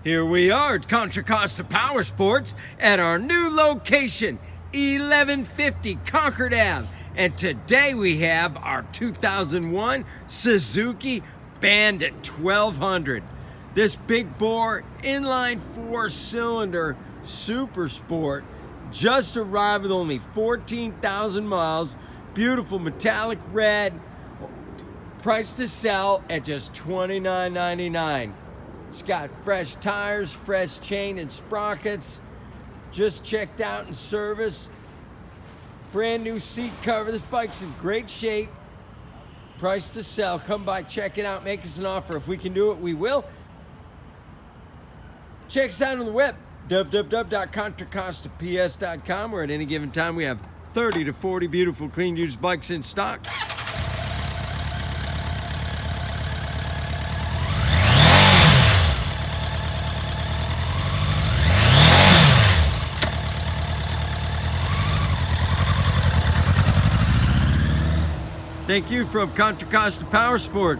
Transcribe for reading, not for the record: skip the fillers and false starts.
Here we are at Contra Costa Powersports at our new location, 1150 Concord Ave. And today we have our 2001 Suzuki Bandit 1200. This big bore inline 4-cylinder super sport just arrived with only 14,000 miles. Beautiful metallic red, price to sell at just $29.99. It's got fresh tires, fresh chain and sprockets, just checked out in service. Brand new seat cover. This bike's in great shape. Price to sell. Come by, check it out, make us an offer. If we can do it, we will. Check us out on the web, www.contracostaps.com, where at any given time we have 30 to 40 beautiful clean used bikes in stock. Thank you from Contra Costa Powersports.